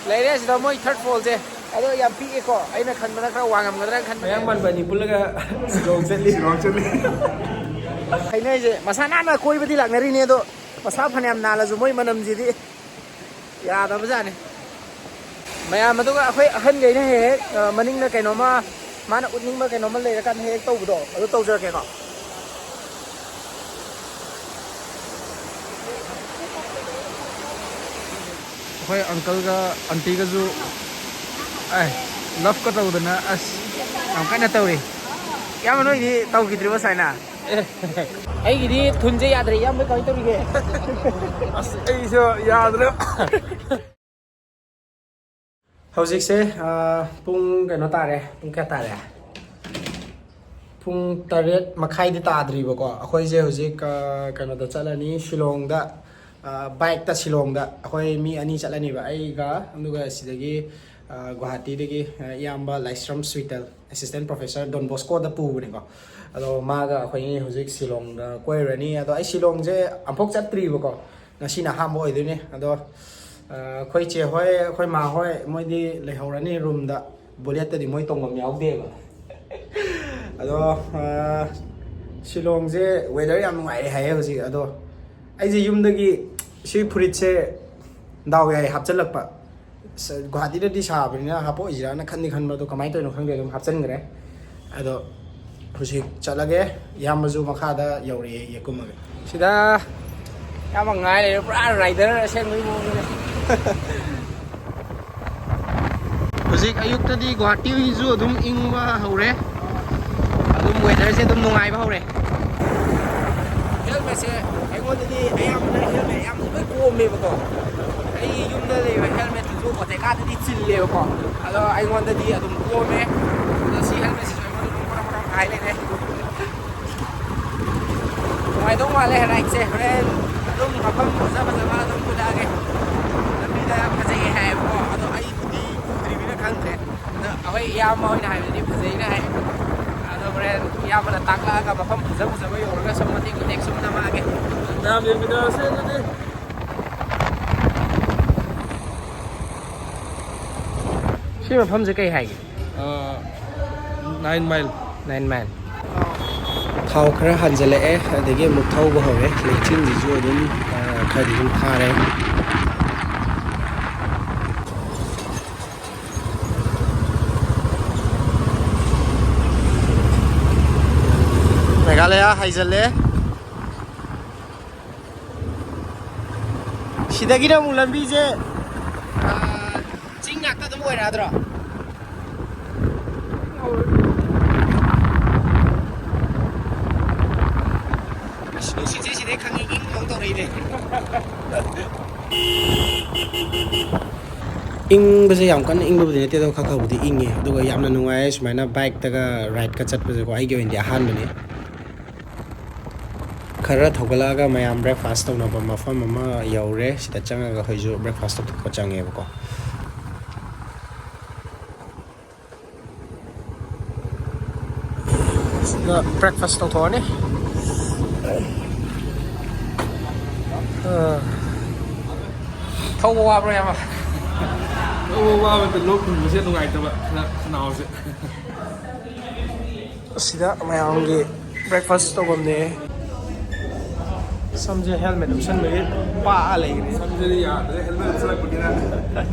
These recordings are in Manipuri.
ꯂꯩꯔꯦ ꯁꯤꯗ ꯃꯣꯏ ꯊꯥꯔꯠ ꯐꯣꯜꯁꯦ ꯑꯗꯣ ꯌꯥꯝ ꯄꯤꯛꯑꯦꯀꯣ ꯑꯩꯅ ꯈꯟꯕꯗ ꯈꯔ ꯋꯥꯡꯉꯝꯒꯗ꯭ꯔꯥ ꯈꯟꯕ ꯃꯌꯥꯡ ꯃꯥꯟꯕꯅꯤ ꯄꯨꯜꯂꯒ ꯁꯤꯂꯣꯡ ꯆꯠꯂꯤ ꯍꯩꯅꯩꯁꯦ ꯃꯁꯥ ꯅꯥꯟꯅ ꯀꯣꯏꯕꯗꯤ ꯂꯥꯛꯅꯔꯤꯅꯦ ꯑꯗꯣ ꯃꯁꯥ ꯐꯅꯌꯥꯝ ꯅꯥꯜꯂꯁꯨ ꯃꯣꯏ ꯃꯅꯝꯁꯤꯗꯤ ꯌꯥꯗꯕꯖꯥꯠꯅꯤ ꯃꯌꯥꯝ ꯑꯗꯨꯒ ꯑꯩꯈꯣꯏ ꯑꯍꯟꯈꯩꯅ ꯍꯦꯛ ꯃꯅꯤꯡꯗ ꯀꯩꯅꯣꯝꯃ ꯃꯥꯅ ꯎꯠꯅꯤꯡꯕ ꯀꯩꯅꯣꯝꯃ ꯂꯩꯔꯀꯥꯟꯗ ꯍꯦꯛ ꯇꯧꯕꯗꯣ ꯑꯗꯨ ꯇꯧꯖꯔꯛꯀꯦꯀꯣ ꯑꯩꯈꯣꯏ ꯑꯪꯀꯜꯒ ꯑꯟꯇꯤꯒꯁꯨ ꯂꯞꯀ ꯇꯧꯗꯅ ꯑꯁ ꯌꯥꯝ ꯀꯟꯅ ꯇꯧꯔꯤ ꯏꯌꯥꯝꯕ ꯅꯣꯏꯗꯤ ꯇꯧꯈꯤꯗ꯭ꯔꯤꯕ ꯁꯥꯏꯅ ꯑꯩꯒꯤꯗꯤ ꯊꯨꯟꯁꯦ ꯌꯥꯗ꯭ꯔꯦ ꯏꯌꯥꯝꯕ ꯀꯃꯥꯏꯅ ꯇꯧꯔꯤꯒꯦ ꯑꯁ ꯑꯩꯁꯨ ꯌꯥꯗ꯭ꯔꯦ ꯍꯧꯖꯤꯛꯁꯦ ꯄꯨꯡ ꯀꯩꯅꯣ ꯇꯥꯔꯦ ꯄꯨꯡ ꯀꯌꯥ ꯇꯥꯔꯦ ꯄꯨꯡ 8:30 ꯇꯥꯗ꯭ꯔꯤꯕꯀꯣ ꯑꯩꯈꯣꯏꯁꯦ ꯍꯧꯖꯤꯛ ꯀꯩꯅꯣꯗ ꯆꯠꯂꯅꯤ ꯁꯤꯂꯣꯡꯗ ꯕꯥꯏꯛꯇ ꯁꯤꯂꯣꯡꯗ ꯑꯩꯈꯣꯏ ꯃꯤ 2 ꯆꯠꯂꯅꯤꯕ ꯑꯩꯒ ꯑꯗꯨꯒ ꯁꯤꯗꯒꯤ ꯒꯨꯋꯥꯍꯥꯇꯤꯗꯒꯤ ꯏꯌꯥꯝꯕ ꯂꯥꯏꯁ꯭ꯔꯝ ꯁ꯭ꯋꯤꯇꯜ ꯑꯦꯁꯤꯁꯇꯦꯟ ꯄ꯭ꯔꯣꯐꯦꯁꯔ ꯗꯣꯟ ꯕꯣꯁꯀꯣꯗ ꯄꯨꯕꯅꯤꯀꯣ ꯑꯗꯣ ꯃꯥꯒ ꯑꯩꯈꯣꯏꯅꯤ ꯍꯧꯖꯤꯛ ꯁꯤꯂꯣꯡꯗ ꯀꯣꯏꯔꯨꯔꯅꯤ ꯑꯗꯣ ꯑꯩ ꯁꯤꯂꯣꯡꯁꯦ ꯑꯃꯨꯛ ꯆꯠꯇ꯭ꯔꯤꯕꯀꯣ ꯉꯁꯤꯅ ꯑꯍꯥꯟꯕ ꯑꯣꯏꯗꯣꯏꯅꯦ ꯑꯗꯣ ꯑꯩꯈꯣꯏ ꯆꯦ ꯍꯣꯏ ꯑꯩꯈꯣいꯃꯥ ꯍꯣꯏ ꯃꯣꯏꯗꯤ ꯂꯩꯍꯧꯔꯅꯤ ꯔꯨꯝꯗ ꯕꯨꯂꯦꯠꯇꯗꯤ ꯃꯣꯏ ꯇꯣꯡꯐꯝ ꯌꯥꯎꯗꯦꯕ ꯑꯗꯣ ꯁꯤꯂꯣꯡꯁꯦ ꯋꯦꯗꯔ ꯌꯥꯝ ꯅꯨꯡꯉꯥꯏꯔꯦ ꯍꯥꯏꯌꯦ ꯍꯧꯖꯤꯛ ꯑꯗꯣ ꯑꯩꯁꯦ ꯌꯨꯝꯗꯒꯤ ꯁꯤ ꯐꯨꯔꯤꯠꯁꯦ ꯗꯥꯎ ꯌꯥꯏ ꯍꯥꯞꯆꯤꯜꯂꯛꯄ ꯒꯨꯋꯥꯍꯥꯇꯤꯗꯗꯤ ꯁꯥꯕꯅꯤꯅ ꯍꯥꯞꯄꯛꯑꯣꯏꯁꯤꯔꯥꯅ ꯈꯟꯕ ꯑꯗꯣ ꯀꯃꯥꯏꯅ ꯇꯧꯔꯤꯅꯣ ꯈꯪꯗꯦ ꯑꯗꯨꯝ ꯍꯥꯞꯆꯤꯟꯈ꯭ꯔꯦ ꯑꯗꯣ ꯍꯧꯖꯤꯛ ꯆꯠꯂꯒꯦ ꯏꯌꯥꯝꯕꯁꯨ ꯃꯈꯥꯗ ꯌꯧꯔꯛꯑꯦ ꯀꯨꯝꯃꯒꯦ ꯁꯤꯗ ꯌꯥꯝ ꯉꯥꯏ ꯂꯩꯔꯦ ꯄꯨꯔꯥ ꯔꯥꯏꯗꯔ ꯑꯁꯦꯡꯕꯒꯤ ꯃꯑꯣꯡꯅꯦ ꯍꯧꯖꯤꯛ ꯑꯌꯨꯛꯇꯗꯤ ꯒꯨꯋꯥꯍꯥꯇꯤꯁꯨ ꯑꯗꯨꯝ ꯏꯪꯕ ꯍꯧꯔꯦ ꯑꯗꯨꯝ ꯋꯦꯗꯔꯁꯦ ꯑꯗꯨꯝ ꯅꯨꯡꯉꯥꯏꯕ ꯍꯧꯔꯦ ꯍꯦꯜꯃꯦꯠꯁꯦ ꯑꯩꯉꯣꯟꯗꯗꯤ ꯑꯌꯥꯝꯕꯅ ꯍꯦꯜꯃꯦꯠ ꯌꯥꯝꯅ ꯂꯣꯏ ꯀꯣꯝꯃꯦꯕꯀꯣ ꯑꯩ ꯌꯨꯝꯗ ꯂꯩꯕ ꯍꯦꯜꯃꯦꯠꯇꯨꯁꯨ ꯑꯣꯇꯦꯀꯥꯗꯗꯤ ꯆꯤꯜꯂꯦꯕꯀꯣ ꯑꯗꯣ ꯑꯩꯉꯣꯟꯗꯗꯤ ꯑꯗꯨꯝ ꯀꯣꯝꯃꯦ ꯑꯗꯣ ꯁꯤ ꯍꯦꯜꯃꯦꯠꯁꯤꯁꯨ ꯑꯩꯉꯣꯟꯗ ꯑꯗꯨꯝ ꯃꯔꯝ ꯍꯥꯏ ꯂꯩꯔꯦ ꯅꯨꯡꯉꯥꯏꯗꯧ ꯃꯥꯜꯂꯦ ꯔꯥꯏꯠꯁꯦ ꯍꯣꯔꯦꯟ ꯑꯗꯨꯝ ꯃꯐꯝ ꯐꯖ ꯐꯖꯕ ꯑꯗꯨꯝ ꯎꯠꯂꯛꯑꯒꯦ ꯂꯝꯕꯤꯗ ꯐꯖꯩ ꯍꯥꯏꯌꯦꯕꯀꯣ ꯑꯗꯣ ꯑꯩꯕꯨꯗꯤ ꯎꯗ꯭ꯔꯤꯕꯅꯤꯅ ꯈꯪꯗ꯭ꯔꯦ ꯑꯗꯣ ꯑꯩꯈꯣꯏ ꯏꯌꯥꯝꯕ ꯍꯣꯏꯅ ꯍꯥꯏꯕꯗꯤ ꯐꯖꯩꯅ ꯍꯥꯏ ꯑꯗꯣ ꯍꯣꯔꯦꯟ ꯏꯌꯥꯝꯕꯅ ꯇꯥꯛꯂꯛꯑꯒ ꯃꯐꯝ ꯐꯖ ꯐꯖꯕ ꯌꯧꯔꯒ ꯁꯨꯝ ꯃꯇꯦꯛ ꯃꯇꯦꯛ ꯁꯨꯝ ꯅꯝꯃꯛꯑꯒꯦ ꯃꯌꯥꯝ ꯌꯦꯡꯃꯤꯟꯅꯔꯁꯦ ꯑꯗꯨꯗꯤ ꯁꯤ ꯃꯐꯝꯁꯦ ꯀꯩ ꯍꯥꯏꯒꯦ 9 ꯃꯥꯏꯜ 9 ꯃꯥꯏꯜ ꯊꯥꯎ ꯈꯔ ꯍꯟꯖꯜꯂꯛꯑꯦ ꯑꯗꯒꯤ ꯑꯃꯨꯛ ꯊꯧꯕ ꯍꯧꯔꯦ ꯂꯩꯆꯤꯟꯁꯤꯁꯨ ꯑꯗꯨꯝ ꯈꯔꯗꯤ ꯑꯗꯨꯝ ꯊꯥꯔꯦ ꯃꯦꯘꯥꯂꯌꯥ ꯍꯥꯏꯖꯜꯂꯦ ꯁꯤꯗꯒꯤꯅ ꯑꯃꯨꯛ ꯂꯝꯕꯤꯁꯦ ꯆꯤꯡ ꯉꯥꯛꯇ ꯑꯗꯨꯝ ꯑꯣꯏꯔꯛꯑꯗ꯭ꯔꯣ ꯅꯨꯡꯁꯤꯠꯁꯦ ꯁꯤꯗꯩ ꯈꯪꯉꯤ ꯏꯪ ꯏꯪ ꯇꯧꯔꯛꯏꯅꯦ ꯏꯪꯕꯁꯦ ꯌꯥꯝ ꯀꯟꯅ ꯏꯪꯕꯕꯨꯗꯤ ꯅꯠꯇꯦ ꯑꯗꯣ ꯈꯔ ꯈꯔꯕꯨꯗꯤ ꯏꯪꯉꯦ ꯑꯗꯨꯒ ꯌꯥꯝꯅ ꯅꯨꯡꯉꯥꯏ ꯁꯨꯃꯥꯏꯅ ꯕꯥꯏꯛꯇꯒ ꯔꯥꯏꯗꯀ ꯆꯠꯄꯁꯦꯀꯣ ꯑꯩꯒꯤ ꯑꯣꯏꯅꯗꯤ ꯑꯍꯥꯟꯕꯅꯤ ꯈꯔ ꯊꯧꯒꯠꯂꯛꯑꯒ ꯃꯌꯥꯝ ꯕ꯭ꯔꯦꯛꯐꯥꯁ ꯇꯧꯅꯕ ꯃꯐꯝ ꯑꯃ ꯌꯧꯔꯦ ꯁꯤꯗ ꯆꯪꯉꯒ ꯑꯩꯈꯣꯏꯁꯨ ꯕ꯭ꯔꯦꯛꯐꯥꯁ ꯇꯧꯊꯣꯛꯄ ꯆꯪꯉꯦꯕꯀꯣ ꯁꯤꯗ ꯕ꯭ꯔꯦꯛꯐꯥꯁ ꯇꯧꯊꯣꯛꯑꯅꯤ ꯊꯧꯕ ꯋꯥꯕ꯭ꯔꯣ ꯌꯥꯝꯕ ꯋꯥꯕꯗ ꯂꯣꯛ ꯊꯨꯡꯕꯁꯦ ꯅꯨꯡꯉꯥꯏꯇꯕ ꯈꯅꯥꯎꯁꯦ ꯑꯁꯤꯗ ꯃꯌꯥꯝꯒꯤ ꯕ꯭ꯔꯦꯛꯐꯥꯁ ꯇꯧꯐꯝꯅꯦ ꯁꯝꯁꯦ ꯍꯦꯜꯃꯦꯠ ꯎꯞꯁꯟꯕꯒꯤ ꯄꯥꯛꯑ ꯂꯩꯈ꯭ꯔꯦ ꯁꯝꯁꯤꯗꯤ ꯌꯥꯗ꯭ꯔꯦ ꯍꯦꯜꯃꯦꯠ ꯎꯞꯁꯜꯂꯛꯄꯅꯤꯅ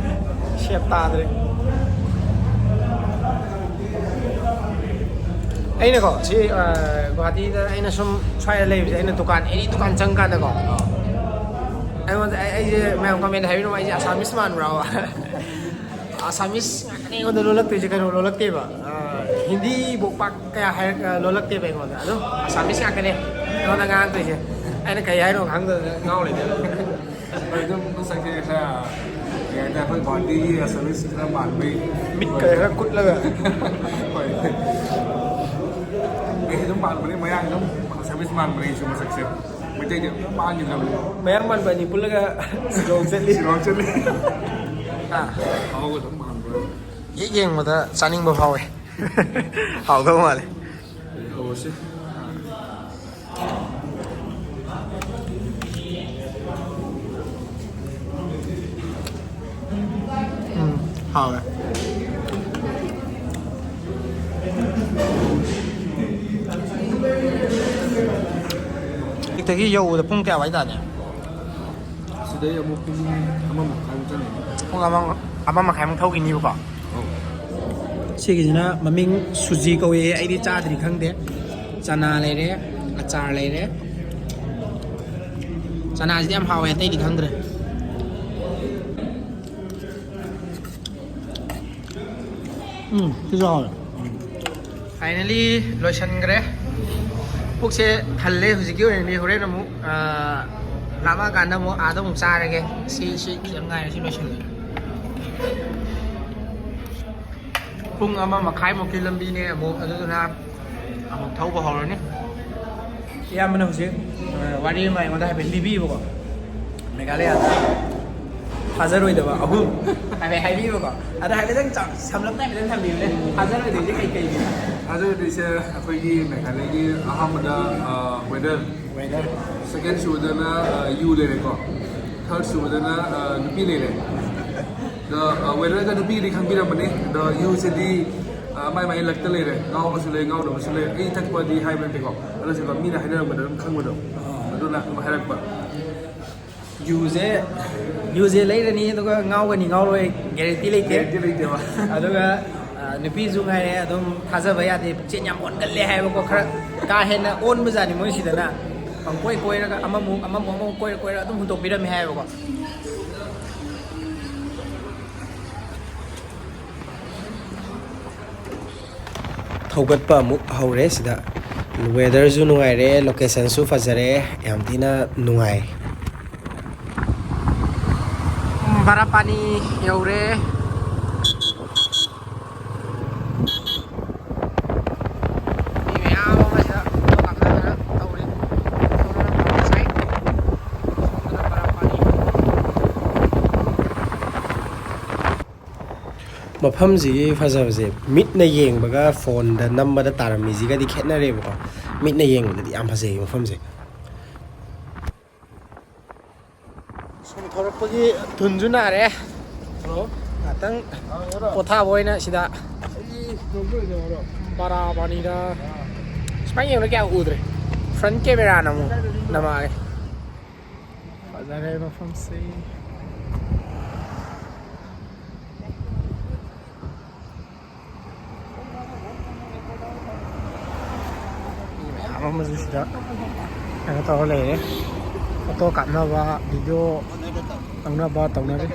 ꯁꯦꯞ ꯇꯥꯗ꯭ꯔꯦ ꯑꯩꯅꯀꯣ ꯁꯤ ꯒꯨꯋꯥꯍꯥꯇꯤꯗ ꯑꯩꯅ ꯁꯨꯝ ꯁ꯭ꯋꯥꯏꯗ ꯂꯩꯕꯁꯦ ꯑꯩꯅ ꯗꯨꯀꯥꯟ ꯑꯦꯅꯤ ꯗꯨꯀꯥꯟ ꯆꯪꯀꯥꯟꯗꯀꯣ ꯑꯩꯉꯣꯟꯗ ꯑꯩꯁꯦ ꯃꯌꯥꯝ ꯀꯃꯦꯟ ꯍꯥꯏꯕꯤꯔꯝꯃꯣ ꯑꯩꯁꯦ ꯑꯁꯥꯃꯤꯁ ꯃꯥꯟꯕ꯭ꯔꯥꯕ ꯑꯁꯥꯃꯤꯁ ꯉꯥꯛꯇꯅꯦ ꯑꯩꯉꯣꯟꯗ ꯂꯣꯜꯂꯛꯇꯣꯏꯁꯦ ꯀꯩꯅꯣ ꯂꯣꯜꯂꯛꯇꯦꯕ ꯍꯤꯟꯗꯤꯐꯧ ꯄꯥꯛ ꯀꯌꯥ ꯂꯣꯜꯂꯛꯇꯦꯕ ꯑꯩꯉꯣꯟꯗ ꯑꯗꯨꯝ ꯑꯁꯥꯃꯤꯁ ꯉꯥꯛꯇꯅꯦ ꯑꯩꯉꯣꯟꯗ ꯉꯥꯡꯉꯛꯇꯣꯏꯁꯦ ꯑꯩꯅ ꯀꯩ ꯍꯥꯏꯅꯣ ꯈꯪꯗꯗꯅ ꯉꯥꯎ ꯂꯩꯗꯣꯏꯕ ꯑꯗꯨꯝ ꯃꯁꯛꯁꯦ ꯈꯔ ꯀꯩ ꯍꯥꯏꯇꯥꯔꯦ ꯑꯩꯈꯣꯏ ꯒꯨꯋꯥꯍꯥꯇꯤꯒꯤ ꯑꯁꯥꯃꯤꯁ ꯈꯔ ꯃꯥꯟꯕꯩ ꯃꯤꯠꯀ ꯈꯔ ꯀꯨꯠꯂꯒ ꯍꯣꯏ ꯑꯩꯁꯨ ꯑꯗꯨꯝ ꯃꯥꯟꯕꯅꯤ ꯃꯌꯥꯡ ꯑꯗꯨꯝ ꯑꯁꯥꯃꯤꯁ ꯃꯥꯟꯕꯅꯤ ꯑꯩꯁꯨ ꯃꯁꯛꯁꯦ ꯃꯩꯇꯩꯗꯤ ꯑꯗꯨꯝ ꯃꯥꯟꯈꯤꯗ꯭ꯔꯕꯅꯤ ꯃꯌꯥꯡ ꯃꯥꯟꯕ ꯑꯅꯤ ꯄꯨꯜꯂꯒ ꯁꯤꯂꯣꯡ ꯆꯠꯂꯤ ꯁꯤꯂꯣꯡ ꯆꯠꯂꯤ ꯍꯦꯛ ꯑꯍꯥꯎꯕ ꯑꯗꯨꯝ ꯃꯥꯟꯕ꯭ꯔꯥ ꯌꯦꯡꯕꯗ ꯆꯥꯅꯤꯡꯕ ꯐꯥꯎꯋꯦ ꯍꯥꯎꯗꯧ ꯃꯥꯜꯂꯦ ꯍꯧꯔꯁꯤ ꯍꯥꯎꯋꯦ ꯍꯧꯖꯤꯛꯇꯒꯤ ꯌꯧꯕꯗ ꯄꯨꯡ ꯀꯌꯥ ꯋꯥꯏ ꯇꯥꯅꯤ ꯁꯤꯗꯩ ꯑꯃꯨꯛ ꯄꯨꯡ 1:30 ꯆꯪꯉꯤ ꯄꯨꯡ 1:30ꯃꯨꯛ ꯊꯧꯈꯤꯅꯤꯕꯀꯣ ꯁꯤꯒꯤꯁꯤꯅ ꯃꯃꯤꯡ ꯁꯨꯖꯤ ꯀꯧꯏ ꯑꯩꯗꯤ ꯆꯥꯗ꯭ꯔꯤ ꯈꯪꯗꯦ ꯆꯅꯥ ꯂꯩꯔꯦ ꯑꯆꯥꯔ ꯂꯩꯔꯦ ꯆꯅꯥꯁꯤꯗꯤ ꯌꯥꯝ ꯍꯥꯎꯋꯦ ꯑꯇꯩꯗꯤ ꯈꯪꯗ꯭ꯔꯦ ꯁꯤꯁꯨ ꯍꯥꯎꯋꯦ ꯐꯥꯏꯅꯦꯂꯤ ꯂꯣꯏꯁꯟꯈ꯭ꯔꯦ ꯄꯨꯛꯁꯦ ꯊꯜꯂꯦ ꯍꯧꯖꯤꯛꯀꯤ ꯑꯣꯏꯅꯗꯤ ꯍꯣꯔꯦꯟ ꯑꯃꯨꯛ ꯂꯥꯝꯃꯛꯑꯀꯥꯟꯗ ꯑꯃꯨꯛ ꯑꯥꯗ ꯑꯃꯨꯛ ꯆꯥꯔꯒꯦ ꯁꯤ ꯈꯤꯇꯪ ꯉꯥꯏꯔꯦ ꯁꯤ ꯂꯣꯏꯁꯜꯂꯦ ꯄꯨꯡ 1:30ꯃꯨꯛꯀꯤ ꯂꯝꯕꯤꯅꯦ ꯑꯃꯨꯛ ꯑꯗꯨꯗꯨꯅ ꯑꯃꯨꯛ ꯊꯧꯕ ꯍꯧꯔꯅꯤ ꯏꯌꯥꯝꯕꯅ ꯍꯧꯖꯤꯛ ꯋꯥꯔꯤ ꯑꯃ ꯑꯩꯉꯣꯟꯗ ꯍꯥꯏꯐꯦꯠ ꯂꯤꯕꯤꯌꯦꯕꯀꯣ ꯃꯦꯘꯥꯂꯌꯥꯗ ꯊꯥꯖꯔꯣꯏꯗꯕ ꯑꯍꯨꯝ ꯍꯥꯏꯐꯦꯠ ꯍꯥꯏꯕꯤꯌꯦꯕꯀꯣ ꯑꯗꯣ ꯍꯥꯏꯐꯦꯠꯇꯪ ꯁꯝꯂꯞꯅ ꯍꯥꯏꯐꯦꯠꯇꯪ ꯊꯝꯕꯤꯌꯨꯅꯦ ꯊꯥꯖꯔꯣꯏꯗꯣꯏꯁꯦ ꯀꯩꯀꯩꯅꯣ ꯑꯗꯨꯗꯤꯁꯦ ꯑꯩꯈꯣꯏꯒꯤ ꯃꯦꯘꯥꯂꯌꯥꯒꯤ ꯑꯍꯥꯟꯕꯗ ꯋꯦꯗꯔ ꯁꯦꯀꯦꯟ ꯁꯨꯕꯗꯅ ꯌꯨ ꯂꯩꯔꯦꯀꯣ ꯊꯔꯠ ꯁꯨꯕꯗꯅ ꯅꯨꯄꯤ ꯂꯩꯔꯦ ꯑꯗꯣ ꯋꯦꯗꯔꯒ ꯅꯨꯄꯤꯒꯤꯗꯤ ꯈꯪꯕꯤꯔꯝꯕꯅꯤ ꯑꯗꯣ ꯌꯨꯁꯤꯗꯤ ꯃꯥꯏ ꯂꯛꯇ ꯂꯩꯔꯦ ꯉꯥꯎꯕꯁꯨ ꯂꯩ ꯉꯥꯎꯗꯕꯁꯨ ꯂꯩ ꯑꯩ ꯊꯛꯄꯗꯤ ꯍꯥꯏꯕ ꯅꯠꯇꯦꯀꯣ ꯑꯗꯨꯁꯨꯀꯣ ꯃꯤꯅ ꯍꯥꯏꯅꯔꯛꯄꯗ ꯑꯗꯨꯝ ꯈꯪꯕꯗꯣ ꯑꯗꯨꯅ ꯑꯗꯨꯝ ꯍꯥꯏꯔꯛꯄ ꯌꯨꯁꯦ ꯂꯩꯔꯅꯤ ꯑꯗꯨꯒ ꯉꯥꯎꯒꯅꯤ ꯉꯥꯎꯔꯣꯏ ꯒꯦꯔꯦꯟꯇꯤ ꯂꯩꯇꯦꯕ ꯑꯗꯨꯒ ꯅꯨꯄꯤꯁꯨ ꯉꯥꯏꯔꯦ ꯑꯗꯨꯝ ꯊꯥꯖꯕ ꯌꯥꯗꯦ ꯄꯨꯛꯆꯦꯜ ꯌꯥꯝ ꯑꯣꯟꯒꯜꯂꯦ ꯍꯥꯏꯕꯀꯣ ꯈꯔ ꯀꯥ ꯍꯦꯟꯅ ꯑꯣꯟꯕꯖꯥꯠꯅꯤ ꯃꯣꯏꯁꯤꯗꯅ ꯄꯪꯀꯣꯏ ꯀꯣꯏꯔꯒ ꯑꯃꯃꯨꯛ ꯀꯣꯏꯔ ꯑꯗꯨꯝ ꯍꯨꯟꯇꯣꯛꯄꯤꯔꯝꯃꯦ ꯍꯥꯏꯌꯦꯕꯀꯣ ꯊꯧꯒꯠꯄ ꯑꯃꯨꯛ ꯍꯧꯔꯦ ꯁꯤꯗ ꯋꯦꯗꯔꯁꯨ ꯅꯨꯡꯉꯥꯏꯔꯦ ꯂꯣꯀꯦꯁꯟꯁꯨ ꯐꯖꯔꯦ ꯌꯥꯝ ꯊꯤꯅ ꯅꯨꯡꯉꯥꯏ ꯕꯥꯔꯥꯄꯥꯅꯤ ꯌꯧꯔꯦ ꯃꯤ ꯃꯌꯥꯝ ꯑꯃ ꯁꯤꯗ ꯐꯣꯇꯣ ꯀꯥꯞꯅꯗꯅ ꯇꯧꯔꯤ ꯃꯐꯝꯁꯤꯒꯤ ꯐꯖꯕꯁꯦ ꯃꯤꯠꯅ ꯌꯦꯡꯕꯒ ꯐꯣꯟꯗ ꯅꯝꯕꯗ ꯇꯥꯔꯝꯃꯤꯁꯤꯒꯗꯤ ꯈꯦꯠꯅꯔꯦꯕꯀꯣ ꯃꯤꯠꯅ ꯌꯦꯡꯕꯗꯗꯤ ꯌꯥꯝ ꯐꯖꯩ ꯃꯐꯝꯁꯦ ꯁꯨꯝ ꯊꯧꯔꯛꯄꯒꯤ ꯊꯨꯟꯁꯨ ꯅꯥꯔꯦ ꯉꯥꯛꯇꯪ ꯄꯣꯊꯥꯕ ꯑꯣꯏꯅ ꯁꯤꯗ ꯕꯥꯔꯥꯄꯥꯅꯤꯗ ꯁꯨꯃꯥꯏꯅ ꯌꯦꯡꯕꯗ ꯀꯌꯥ ꯎꯗ꯭ꯔꯦ ꯐ꯭ꯔꯟ ꯀꯦꯃꯦꯔꯥꯅ ꯑꯃꯨꯛ ꯅꯃꯥꯒꯦ ꯐꯖꯔꯦ ꯃꯐꯝꯁꯦ ꯑꯃꯁꯨ ꯁꯤꯗ ꯀꯩꯅꯣ ꯇꯧꯔ ꯂꯩꯔꯦ ꯐꯣꯇꯣ ꯀꯥꯞꯅꯕ ꯚꯤꯗꯤꯑꯣ ꯂꯧꯅꯕ ꯇꯧꯅꯔꯦ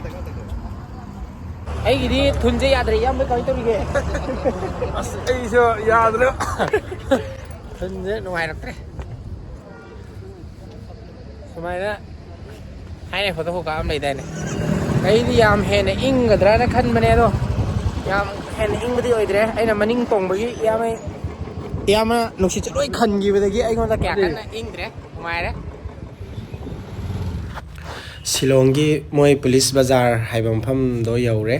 ꯑꯩꯒꯤꯗꯤ ꯊꯨꯟꯁꯦ ꯌꯥꯗ꯭ꯔꯦ ꯏꯌꯥꯝꯕ ꯀꯃꯥꯏꯅ ꯇꯧꯔꯤꯒꯦ ꯑꯁ ꯑꯩꯁꯨ ꯌꯥꯗ꯭ꯔꯦ ꯊꯨꯟꯁꯦ ꯅꯨꯡꯉꯥꯏꯔꯛꯇ꯭ꯔꯦ ꯁꯨꯃꯥꯏꯅ ꯍꯥꯏꯅ ꯐꯣꯇꯣ ꯀꯥꯞ ꯑꯃ ꯂꯩꯗꯥꯏꯅꯦ ꯑꯩꯗꯤ ꯌꯥꯝ ꯍꯦꯟꯅ ꯏꯪꯒꯗ꯭ꯔꯅ ꯈꯟꯕꯅꯦ ꯑꯗꯣ ꯌꯥꯝ ꯍꯦꯟꯅ ꯏꯪꯕꯗꯤ ꯑꯣꯏꯗ꯭ꯔꯦ ꯑꯩꯅ ꯃꯅꯤꯡ ꯇꯣꯡꯕꯒꯤ ꯌꯥꯝꯅ ꯅꯨꯡꯁꯤꯠꯁꯦ ꯂꯣꯏ ꯈꯟꯈꯤꯕꯗꯒꯤ ꯑꯩꯉꯣꯟꯗ ꯀꯌꯥ ꯀꯟꯅ ꯏꯪꯗ꯭ꯔꯦ ꯅꯨꯡꯉꯥꯏꯔꯦ ꯁꯤꯂꯣꯡꯒꯤ ꯃꯣꯏ ꯄꯨꯂꯤꯁ ꯕꯖꯥꯔ ꯍꯥꯏꯕ ꯃꯐꯝꯗꯣ ꯌꯧꯔꯦ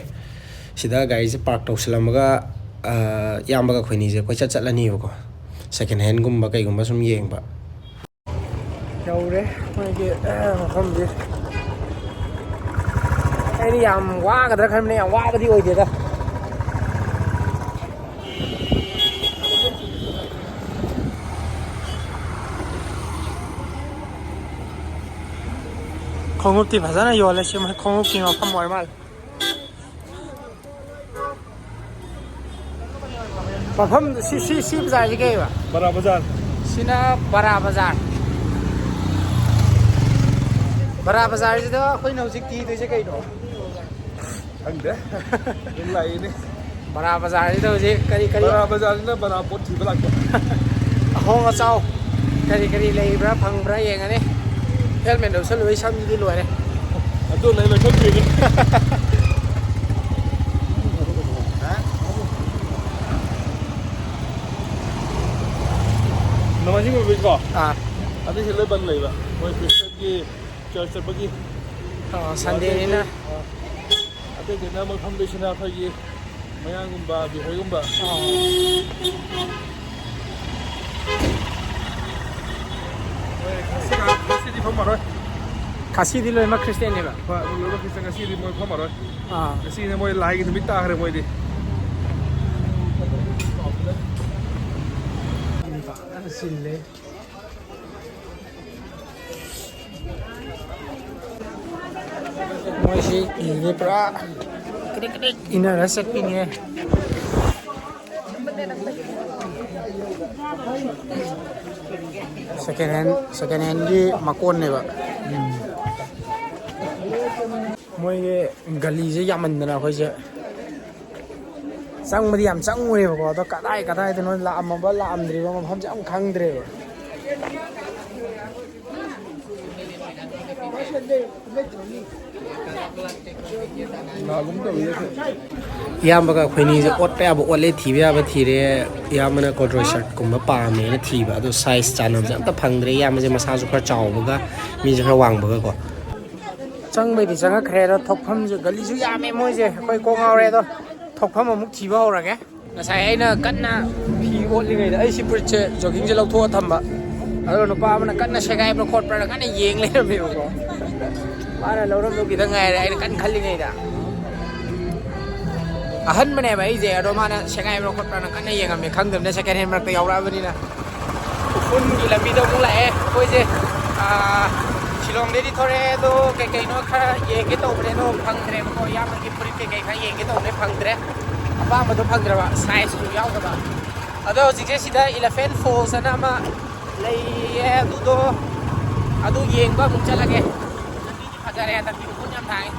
ꯁꯤꯗ ꯒꯥꯔꯤꯁꯦ ꯄꯥꯔꯛ ꯇꯧꯁꯜꯂꯝꯃꯒ ꯏꯌꯥꯝꯕꯒ ꯑꯩꯈꯣꯏꯅꯤꯁꯦ ꯀꯣꯏꯆꯠ ꯆꯠꯂꯅꯤꯕꯀꯣ ꯁꯦꯀꯦꯟ ꯍꯦꯟꯒꯨꯝꯕ ꯀꯩꯒꯨꯝꯕ ꯁꯨꯝ ꯌꯦꯡꯕ ꯌꯧꯔꯦ ꯃꯣꯏꯒꯤ ꯃꯐꯝꯁꯦ ꯑꯩꯗꯤ ꯌꯥꯝ ꯋꯥꯒꯗ꯭ꯔꯥ ꯈꯟꯕꯅꯦ ꯌꯥꯝ ꯋꯥꯕꯗꯤ ꯑꯣꯏꯗꯦꯗ ꯈꯣꯡꯎꯞꯇꯤ ꯐꯖꯅ ꯌꯣꯜꯂꯦ ꯁꯤ ꯈꯣꯡꯎꯞꯀꯤ ꯃꯐꯝ ꯑꯣꯏꯔ ꯃꯥꯜꯂꯦ ꯃꯐꯝ ꯁꯤ ꯕꯖꯥꯔꯁꯤ ꯀꯩꯕ ꯕꯔꯥ ꯕꯖꯥꯔ ꯁꯤꯅ ꯕꯔꯥ ꯕꯖꯥꯔꯁꯤꯗ ꯑꯩꯈꯣꯏꯅ ꯍꯧꯖꯤꯛ ꯊꯤꯗꯣꯏꯁꯦ ꯀꯩꯅꯣ ꯈꯪꯗꯦ ꯑꯗꯨꯝ ꯂꯥꯛꯏꯅꯦ ꯕꯔꯥ ꯕꯖꯥꯔꯁꯤꯗ ꯍꯧꯖꯤꯛ ꯀꯔꯤ ꯕꯔꯥ ꯕꯖꯥꯔꯁꯤꯅ ꯕꯔꯥ ꯄꯣꯠ ꯊꯤꯕ ꯂꯥꯛꯄ ꯑꯍꯣꯡ ꯑꯆꯥꯎ ꯀꯔꯤ ꯂꯩꯕ꯭ꯔꯥ ꯐꯪꯕ꯭ꯔꯥ ꯌꯦꯡꯉꯅꯤ ꯍꯦꯜꯃꯦꯠ ꯎꯞꯁꯜꯂꯨꯕꯩ ꯁꯝꯁꯤꯗꯤ ꯂꯣꯏꯔꯦ ꯑꯗꯨ ꯂꯩꯕ ꯈꯪꯗ꯭ꯔꯤꯅꯤ ꯅꯣꯡꯃꯥꯏꯖꯤꯡ ꯑꯣꯏꯕꯩꯀꯣ ꯑꯗꯨꯁꯨ ꯂꯣꯏ ꯕꯟ ꯂꯩꯕ ꯃꯣꯏ ꯈ꯭ꯔꯤꯁꯇꯦꯟꯒꯤ ꯆꯔꯆ ꯆꯠꯄꯒꯤ ꯁꯟꯗꯦꯅꯤꯅ ꯑꯇꯩꯗꯅ ꯑꯃꯨꯛ ꯐꯝꯗꯣꯏꯁꯤꯅ ꯑꯩꯈꯣꯏꯒꯤ ꯃꯌꯥꯡꯒꯨꯝꯕ ꯕꯤꯍꯥꯔꯤꯒꯨꯝꯕ ꯉꯁꯤꯗꯤ ꯐꯝꯃꯔꯣꯏ ꯈꯥꯁꯤꯗꯤ ꯂꯣꯏꯅꯃꯛ ꯈ꯭ꯔꯤꯁꯇꯤꯌꯟꯅꯦꯕ ꯍꯣꯏ ꯂꯣꯏꯅꯃꯛ ꯈ꯭ꯔꯤꯁꯇꯤꯌꯟ ꯉꯁꯤꯗꯤ ꯃꯣꯏ ꯐꯝꯃꯔꯣꯏ ꯑꯥ ꯉꯁꯤꯅ ꯃꯣꯏ ꯂꯥꯏꯒꯤ ꯅꯨꯃꯤꯠ ꯇꯥꯈ꯭ꯔꯦ ꯃꯣꯏꯗꯤ ꯐꯖꯅ ꯆꯤꯜꯂꯦ ꯃꯣꯏꯁꯤ ꯏꯒꯦ ꯄꯨꯔꯥ ꯀꯔꯤ ꯀꯔꯤ ꯏꯅꯔ ꯆꯠꯄꯤꯅꯦ ꯁꯦꯀꯦꯟ ꯍꯦꯟꯒꯤ ꯃꯀꯣꯟꯅꯦꯕ ꯃꯣꯏꯒꯤ ꯒꯂꯤꯁꯦ ꯌꯥꯝꯃꯟꯗꯅ ꯑꯩꯈꯣꯏꯁꯦ ꯆꯪꯕꯗꯤ ꯌꯥꯝ ꯆꯪꯉꯨꯔꯦꯕꯀꯣ ꯑꯗꯣ ꯀꯗꯥꯏꯗꯅꯣ ꯂꯥꯛꯑꯝꯃꯕ ꯂꯥꯛꯑꯝꯗ꯭ꯔꯤꯕ ꯃꯐꯝꯁꯦ ꯌꯥꯝ ꯈꯪꯗ꯭ꯔꯦꯕ ꯏꯌꯥꯝꯕꯒ ꯑꯩꯈꯣꯏꯅꯤꯁꯦ ꯑꯣꯠꯄ ꯌꯥꯕ ꯑꯣꯠꯂꯦ ꯊꯤꯕ ꯌꯥꯕ ꯊꯤꯔꯦ ꯏꯌꯥꯝꯕꯅ ꯀꯣꯗ꯭ꯔꯣꯏ ꯁꯔꯠꯀꯨꯝꯕ ꯄꯥꯝꯃꯦꯅ ꯊꯤꯕ ꯑꯗꯣ ꯁꯥꯏꯖ ꯆꯥꯟꯅꯕꯁꯦ ꯑꯝꯇ ꯐꯪꯗ꯭ꯔꯦ ꯏꯌꯥꯝꯕꯁꯦ ꯃꯁꯥꯁꯨ ꯈꯔ ꯆꯥꯎꯕꯒ ꯃꯤꯁꯦ ꯈꯔ ꯋꯥꯡꯕꯒꯀꯣ ꯆꯪꯕꯩꯗꯤ ꯆꯪꯉꯛꯈ꯭ꯔꯦ ꯑꯗꯣ ꯊꯣꯛꯐꯝꯁꯦ ꯒꯂꯤꯁꯨ ꯌꯥꯝꯃꯦ ꯃꯣꯏꯁꯦ ꯑꯩꯈꯣই ꯀꯣꯡ ꯉꯥꯎꯔꯦ ꯑꯗꯣ ꯊꯣꯛꯐꯝ ꯑꯃꯨꯛ ꯊꯤꯕ ꯍꯧꯔꯒꯦ ꯉꯁꯥꯏ ꯑꯩꯅ ꯀꯟꯅ ꯐꯤ ꯑꯣꯠꯂꯤꯉꯩꯗ ꯑꯩ ꯁꯤ ꯐꯨꯔꯤꯠꯁꯦ ꯖꯣꯒꯤꯡꯁꯦ ꯂꯧꯊꯣꯛꯑ ꯊꯝꯕ ꯑꯗꯨꯒ ꯅꯨꯄꯥ ꯑꯃꯅ ꯀꯟꯅ ꯁꯦꯒꯥꯏꯕ꯭ꯔꯥ ꯈꯣꯠꯄ꯭ꯔꯥꯅ ꯀꯟꯅ ꯌꯦꯡ ꯂꯩꯔꯝꯃꯦꯕꯀꯣ ꯃꯥꯅ ꯂꯧꯔꯝꯗꯧꯒꯤꯗ ꯉꯥꯏꯔꯦ ꯑꯩꯅ ꯀꯟꯅ ꯈꯜꯂꯤꯉꯩꯗ ꯑꯍꯟꯕꯅꯦꯕ ꯑꯩꯁꯦ ꯑꯗꯣ ꯃꯥꯅ ꯁꯦꯒꯥꯏꯕ꯭ꯔꯥ ꯈꯣꯠꯄ꯭ꯔꯥꯅ ꯀꯟꯅ ꯌꯦꯡꯉꯝꯃꯦ ꯈꯪꯗꯕꯅ ꯁꯦꯀꯦꯟ ꯍꯦꯟ ꯃꯔꯛꯇ ꯌꯥꯎꯔꯛꯑꯕꯅꯤꯅ ꯎꯐꯨꯜꯒꯤ ꯂꯝꯕꯤꯗ ꯑꯃꯨꯛ ꯂꯥꯛꯑꯦ ꯑꯩꯈꯣꯏꯁꯦ ꯁꯤꯂꯣꯡꯗꯩꯗꯤ ꯊꯣꯔꯛꯑꯦ ꯑꯗꯣ ꯀꯩꯀꯩꯅꯣ ꯈꯔ ꯌꯦꯡꯒꯦ ꯇꯧꯕꯅꯦ ꯑꯗꯣ ꯐꯪꯗ꯭ꯔꯦꯕꯀꯣ ꯏꯌꯥꯝꯕꯒꯤ ꯐꯨꯔꯤꯠ ꯀꯩꯀꯩ ꯈꯔ ꯌꯦꯡꯒꯦ ꯇꯧꯕꯅꯦ ꯐꯪꯗ꯭ꯔꯦ ꯑꯄꯥꯝꯕꯗꯣ ꯐꯪꯗ꯭ꯔꯕ ꯁꯥꯏꯖꯁꯨ ꯌꯥꯎꯗꯕ ꯑꯗꯣ ꯍꯧꯖꯤꯛꯁꯦ ꯁꯤꯗ ꯏꯂꯦꯐꯦꯟ ꯐꯣꯜꯁ ꯑꯅ ꯑꯃ ꯂꯩꯌꯦ ꯑꯗꯨ ꯌꯦꯡꯕ ꯑꯃꯨꯛ ꯆꯠꯂꯒꯦ ꯂꯝꯕꯤꯗꯤ ꯐꯖꯔꯦ ꯍꯟꯗꯛꯇꯤ ꯎꯐꯨꯜ ꯌꯥꯝ ꯊꯥꯡꯉꯦ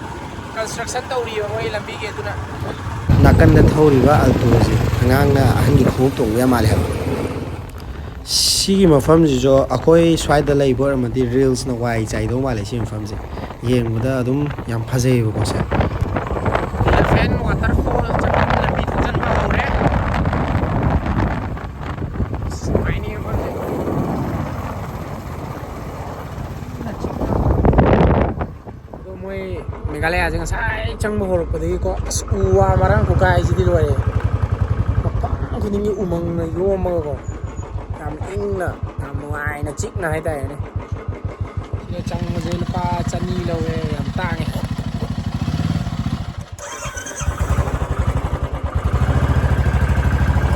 ꯀꯟꯁꯇ꯭ꯔꯛꯁꯟ ꯇꯧꯔꯤꯕ ꯃꯣꯏ ꯂꯝꯕꯤꯒꯤ ꯑꯗꯨꯅ ꯅꯥꯀꯟꯗ ꯊꯧꯔꯤꯕ ꯑꯜꯇꯣꯁꯦ ꯑꯉꯥꯡꯅ ꯑꯍꯟꯒꯤ ꯈꯣꯡꯎꯞ ꯇꯣꯡꯕ ꯌꯥꯝ ꯃꯥꯜꯂꯦ ꯍꯥꯏꯕ ꯁꯤꯒꯤ ꯃꯐꯝꯁꯤꯁꯨ ꯑꯩꯈꯣꯏ ꯁ꯭ꯋꯥꯏꯗ ꯂꯩꯕ ꯑꯣꯏꯔꯝꯃꯗꯤ ꯔꯤꯜꯁꯅ ꯋꯥꯏ ꯆꯥꯏꯗꯧ ꯃꯥꯜꯂꯦ ꯁꯤ ꯃꯐꯝꯁꯦ ꯌꯦꯡꯕꯗ ꯑꯗꯨꯝ ꯌꯥꯝ ꯐꯖꯩꯌꯦꯕꯀꯣ ꯁꯦ ꯏꯂꯦꯐꯦꯟ ꯋꯥꯇꯔꯐꯣꯜ ꯆꯠꯄ ꯂꯝꯕꯤꯗ ꯆꯠꯄ ꯍꯧꯔꯦ ꯑꯗꯣ ꯃꯣꯏ ꯃꯦꯘꯥꯂꯌꯥꯁꯦ ꯉꯁꯥꯏ ꯆꯪꯕ ꯍꯧꯔꯛꯄꯗꯒꯤꯀꯣ ꯑꯁ ꯎ ꯋꯥ ꯃꯔꯥꯡ ꯈꯨꯀꯥꯏꯁꯤꯗꯤ ꯂꯣꯏꯔꯦ ꯃꯐꯝ ꯈꯨꯗꯤꯡꯒꯤ ꯎꯃꯪꯅ ꯌꯣꯝꯃꯒꯀꯣ ꯌꯥꯝ ꯏꯪꯅ ꯌꯥꯝ ꯅꯨꯡꯉꯥꯏꯅ ꯆꯤꯛꯅ ꯍꯥꯏꯇꯥꯔꯦꯅꯦ ꯁꯤꯗ ꯆꯪꯕꯁꯦ ꯂꯨꯄꯥ 200 ꯂꯧꯋꯦ ꯌꯥꯝ ꯇꯥꯡꯉꯦ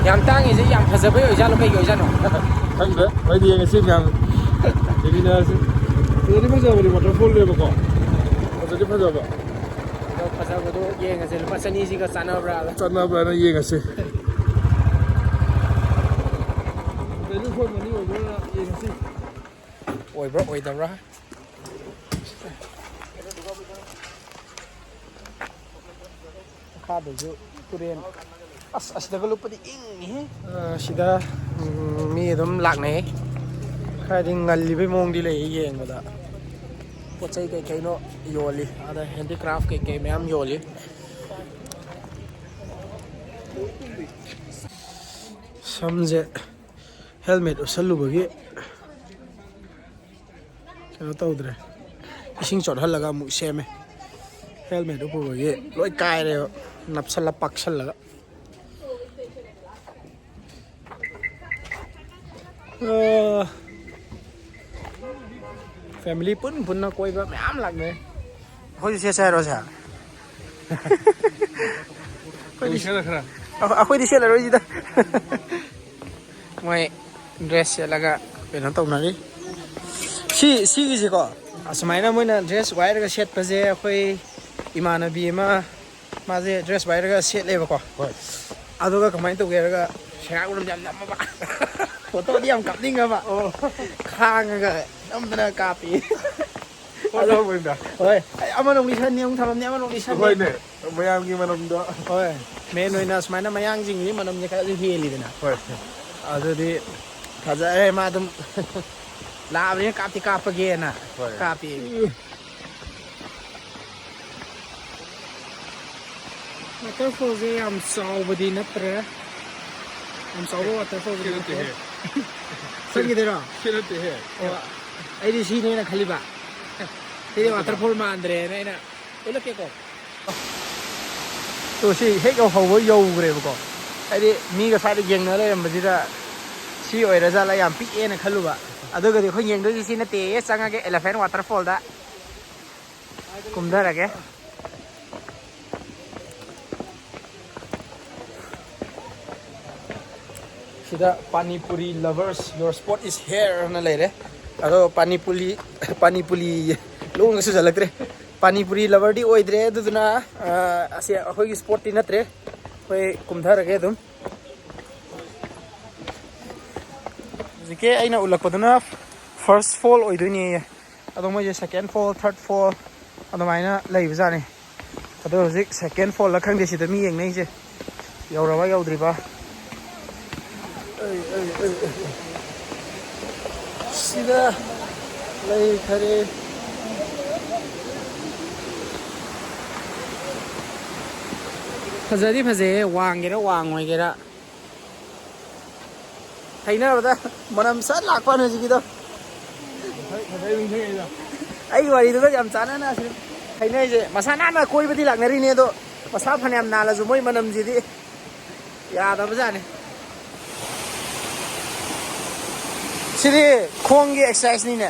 ꯌꯥꯝ ꯇꯥꯡꯉꯤꯁꯦ ꯌꯥꯝ ꯐꯖꯕꯩ ꯑꯣꯏꯖꯥꯠꯂꯣ ꯀꯩꯒꯤ ꯑꯣꯏꯖꯥꯠꯅꯣ ꯈꯪꯗ꯭ꯔꯦ ꯍꯣꯏꯗꯤ ꯌꯦꯡꯉꯁꯤ ꯃꯌꯥꯝ ꯌꯦꯡꯃꯤꯟꯅꯔꯁꯤ ꯐꯖꯗꯤ ꯐꯖꯕꯅꯤ ꯋꯥꯇꯔꯐꯣꯜꯅꯦꯕꯀꯣ ꯐꯖꯗꯤ ꯐꯖꯕ ꯑꯗꯣ ꯐꯖꯕꯗꯣ ꯌꯦꯡꯉꯁꯦ ꯂꯨꯄꯥ 200ꯁꯤꯒ ꯆꯥꯟꯅꯕ꯭ꯔꯥ ꯆꯠꯅꯕ꯭ꯔꯅ ꯌꯦꯡꯉꯁꯤ ꯚꯦꯂꯨ ꯐꯣꯔ ꯃꯅꯤ ꯑꯣꯏꯕ꯭ꯔꯥ ꯌꯦꯡꯉꯁꯤ ꯑꯣꯏꯕ꯭ꯔꯥ ꯑꯣꯏꯗꯕ꯭ꯔꯥ ꯃꯈꯥꯗꯁꯨ ꯇꯨꯔꯦꯟ ꯑꯁ ꯑꯁꯤꯗꯒ ꯂꯨꯞꯄꯗꯤ ꯏꯪꯉꯤꯍꯦ ꯁꯤꯗ ꯃꯤ ꯑꯗꯨꯝ ꯂꯥꯛꯅꯩ ꯈꯔꯗꯤ ꯉꯜꯂꯤꯕꯩ ꯃꯑꯣꯡꯗꯤ ꯂꯩ ꯌꯦꯡꯕꯗ ꯄꯣꯠ ꯆꯩ ꯀꯩꯀꯩꯅꯣ ꯌꯣꯜꯂꯤ ꯑꯗ ꯍꯦꯟꯗꯤꯀ꯭ꯔꯥꯐ ꯀꯩꯀꯩ ꯃꯌꯥꯝ ꯌꯣꯜꯂꯤ ꯁꯝꯁꯦ ꯍꯦꯜꯃꯦꯠ ꯎꯞꯁꯜꯂꯨꯕꯒꯤ ꯀꯩꯅꯣ ꯇꯧꯗ꯭ꯔꯦ ꯏꯁꯤꯡ ꯆꯣꯠꯍꯜꯂꯒ ꯑꯃꯨꯛ ꯁꯦꯝꯃꯦ ꯍꯦꯜꯃꯦꯠ ꯎꯞꯄꯨꯕꯒꯤ ꯂꯣꯏ ꯀꯥꯏꯔꯦꯕ ꯅꯞꯁꯜꯂ ꯄꯥꯛꯁꯜꯂꯒ ꯐꯦꯃꯤꯂꯤ ꯄꯨꯟꯅ ꯀꯣꯏꯕ ꯃꯌꯥꯝ ꯂꯥꯛꯅꯩ ꯑꯩꯈꯣꯏꯁꯨ ꯁꯦꯠꯁꯦ ꯍꯥꯏꯔꯣ ꯁꯦ ꯑꯩꯈꯣꯏꯗꯤ ꯁꯦꯠꯂꯔꯣꯏꯁꯤꯗ ꯃꯣꯏ ꯗ꯭ꯔꯦꯁ ꯁꯦꯠꯂꯒ ꯀꯩꯅꯣ ꯇꯧꯅꯔꯤ ꯁꯤꯒꯤꯁꯦꯀꯣ ꯑꯁꯨꯃꯥꯏꯅ ꯃꯣꯏꯅ ꯗ꯭ꯔꯦꯁ ꯋꯥꯏꯔꯒ ꯁꯦꯠꯄꯁꯦ ꯑꯩꯈꯣꯏ ꯏꯃꯥꯟꯅꯕꯤ ꯑꯃ ꯃꯥꯁꯦ ꯗ꯭ꯔꯦꯁ ꯋꯥꯏꯔꯒ ꯁꯦꯠꯂꯦꯕꯀꯣ ꯍꯣꯏ ꯑꯗꯨꯒ ꯀꯃꯥꯏꯅ ꯇꯧꯒꯦ ꯍꯥꯏꯔꯒ ꯁꯦꯔꯥꯛ ꯌꯥꯝ ꯅꯝꯃꯕ ꯐꯣꯇꯣꯗꯤ ꯌꯥꯝ ꯀꯥꯞꯅꯤꯡꯉꯕ ꯈꯥꯡꯉꯒ ꯅꯝꯗꯅ ꯀꯥꯞꯄꯤ ꯍꯣꯏ ꯑꯃ ꯅꯣꯡ ꯂꯤꯁꯟꯅꯤ ꯑꯃꯨꯛ ꯊꯝꯃꯝꯅꯤ ꯑꯃ ꯅꯣꯡ ꯂꯤꯁꯟꯅꯤ ꯍꯣꯏꯅꯦ ꯃꯌꯥꯝꯒꯤ ꯃꯅꯝꯗꯣ ꯍꯣꯏ ꯃꯦꯟ ꯑꯣꯏꯅ ꯁꯨꯃꯥꯏꯅ ꯃꯌꯥꯡꯁꯤꯡꯒꯤ ꯃꯅꯝꯁꯦ ꯈꯔꯁꯨ ꯍꯦꯜꯂꯤꯗꯅ ꯍꯣꯏ ꯑꯗꯨꯗꯤ ꯐꯖꯔꯦ ꯃꯥ ꯑꯗꯨꯝ ꯂꯥꯛꯑꯕꯅꯤꯅ ꯀꯥꯞꯇꯤ ꯀꯥꯞꯄꯒꯦꯅ ꯍꯣꯏ ꯀꯥꯞꯄꯤ ꯋꯥꯇꯔꯐꯣꯜꯁꯦ ꯌꯥꯝ ꯆꯥꯎꯕꯗꯤ ꯅꯠꯇ꯭ꯔꯦ ꯌꯥꯝ ꯆꯥꯎꯕ ꯋꯥꯇꯔꯐꯣꯜꯗꯤ ꯅꯠꯇꯦ ꯆꯪꯈꯤꯗꯣꯏꯔꯣ ꯅꯠꯇꯦꯍꯦ ꯑꯣ ꯑꯩꯗꯤ ꯁꯤꯅꯦꯅ ꯈꯜꯂꯤꯕ ꯁꯤꯗꯤ ꯋꯥꯇꯔꯐꯣꯜ ꯃꯥꯟꯗ꯭ꯔꯦꯅ ꯑꯩꯅ ꯎꯠꯂꯛꯀꯦꯀꯣ ꯇꯣ ꯁꯤ ꯍꯦꯛ ꯍꯧꯕ ꯌꯧꯈ꯭ꯔꯦꯕꯀꯣ ꯍꯥꯏꯗꯤ ꯃꯤꯒ ꯁ꯭ꯋꯥꯏꯗ ꯌꯦꯡꯅ ꯂꯩꯔꯝꯕꯁꯤꯗ ꯁꯤ ꯑꯣꯏꯔꯖꯥꯠꯂ ꯌꯥꯝ ꯄꯤꯛꯑꯦꯅ ꯈꯜꯂꯨꯕ ꯑꯗꯨꯒꯗꯤ ꯑꯩꯈꯣꯏ ꯌꯦꯡꯗꯣꯏꯁꯤ ꯁꯤ ꯅꯠꯇꯦ ꯆꯪꯉꯒꯦ ꯑꯦꯂꯤꯐꯦꯟ ꯋꯥꯇꯔꯐꯣꯜꯗ ꯀꯨꯝꯊꯔꯒꯦ ꯁꯤꯗ ꯄꯥꯅꯤꯄꯨꯔꯤ ꯂꯚꯔꯁ ꯌꯣꯔ ꯁ꯭ꯄꯣꯠ ꯏꯁ ꯍꯤꯌꯔ ꯍꯥꯏꯅ ꯂꯩꯔꯦ ꯑꯗꯣ ꯄꯥꯅꯤꯄꯨꯔꯤ ꯂꯣꯡꯒ ꯁꯨꯖꯜꯂꯛꯇ꯭ꯔꯦ ꯄꯥꯅꯤꯄꯨꯔꯤ ꯂꯚꯔꯗꯤ ꯑꯣꯏꯗ꯭ꯔꯦ ꯑꯗꯨꯗꯨꯅ ꯑꯁꯤ ꯑꯩꯈꯣꯏꯒꯤ ꯁ꯭ꯄꯣꯠꯇꯤ ꯅꯠꯇ꯭ꯔꯦ ꯑꯩꯈꯣꯏ ꯀꯨꯝꯊꯔꯒꯦ ꯑꯗꯨꯝ ꯍꯧꯖꯤꯛꯀꯤ ꯑꯩꯅ ꯎꯠꯂꯛꯄꯗꯨꯅ ꯐꯥꯔꯁ ꯐꯣꯜ ꯑꯣꯏꯗꯣꯏꯅꯦ ꯑꯗꯣ ꯃꯣꯏꯁꯦ ꯁꯦꯀꯦꯟ ꯐꯣꯜ ꯊꯥꯔꯠ ꯐꯣꯜ ꯑꯗꯨꯃꯥꯏꯅ ꯂꯩꯕꯖꯥꯠꯅꯤ ꯑꯗꯣ ꯍꯧꯖꯤꯛ ꯁꯦꯀꯦꯟ ꯐꯣꯜꯂ ꯈꯪꯗꯦ ꯁꯤꯗ ꯃꯤ ꯌꯦꯡꯅꯩꯁꯦ ꯌꯧꯔꯕ ꯌꯧꯗ꯭ꯔꯤꯕ sida lay khare fazadi faze wangera wangogera thainabada manam sat lakpa na jigido ai wari do yam chana na si thainai je masana na koi badi laknari ne do masa phanam nala ju moi manam ji di ya da bajane sidi khongi exercise ni ne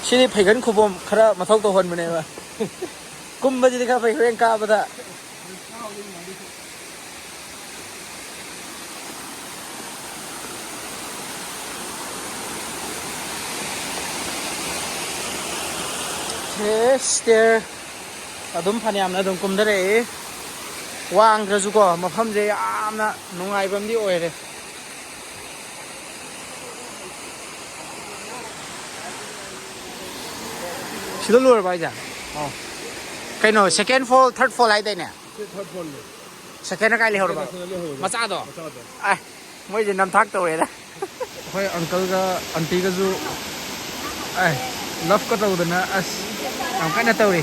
sidi phaigan khubom khara mathau to hon bane ba kumba ji kha phai ren ka bada stair adum phaniam na adum kumdare wangdraju ko mafam je yamna nungai bamdi oire sida lor bai ja kaino second fall third fall ai dai ne third fall second kai le hor ba macha do ai moi je nam thak to re da hoi uncle ga auntie ga ju ai love ka to da na as am kana to re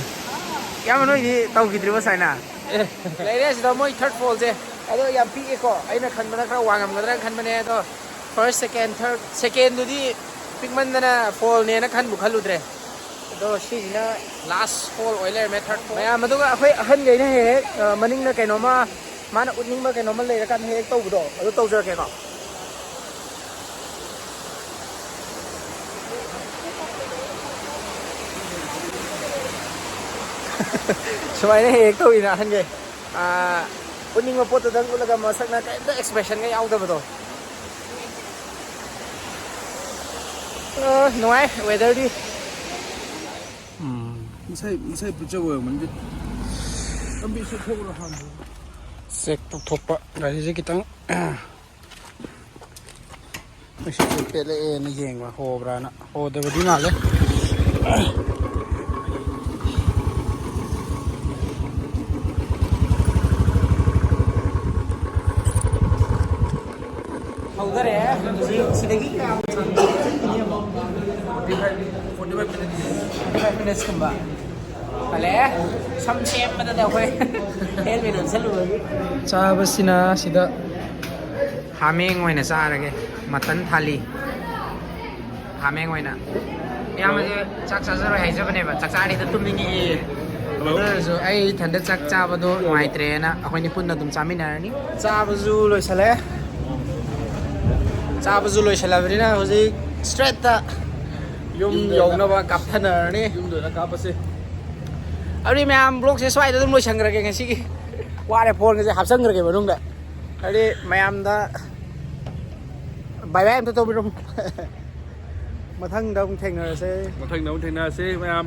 yam noi di tau gidri ba sai na leire sida moi third fall je ado yam pi ko aina khan bana khara wangam gadra khan bane to first second third second du di pigman na fall ne na khan bu khaludre do sina last fall oiler me third fall ya madu ga akhoi ahan gai na he maning na kaino ma mana utning ba kaino ma leira kan he to bu do ado to jer ke ko sumai na he to ina han gai uning ma pot dang ulaga masak na ka expression ga yaw da ba do nuai weather di Masai pucha boy manje ambi se thogro han sek tok thokpa gari je kitang masi pele na yengwa hobra na hoda badi na le howdare sidagi ka 45 minutes kumba ale sam chep ma da khoi hel me don salu cha basina sida hameng oina cha rage matan thali hameng oina yam chak cha jaro hai jabane ba chak cha ri da tumni ni so ai thanda chak cha ba do noi tre na akhoi ni punna dum chamin na ni cha ba ju loi sale cha ba ju loi sala brina hoji straight ta yum yong na ba kap thana ni yum do na ka pase ari mayam blog se swai da dum loi sang rage ngasi ki ware phone ge hap sang rage manung da ari mayam da bye bye em to birum mathang dong theng na se mathang nau thena se mayam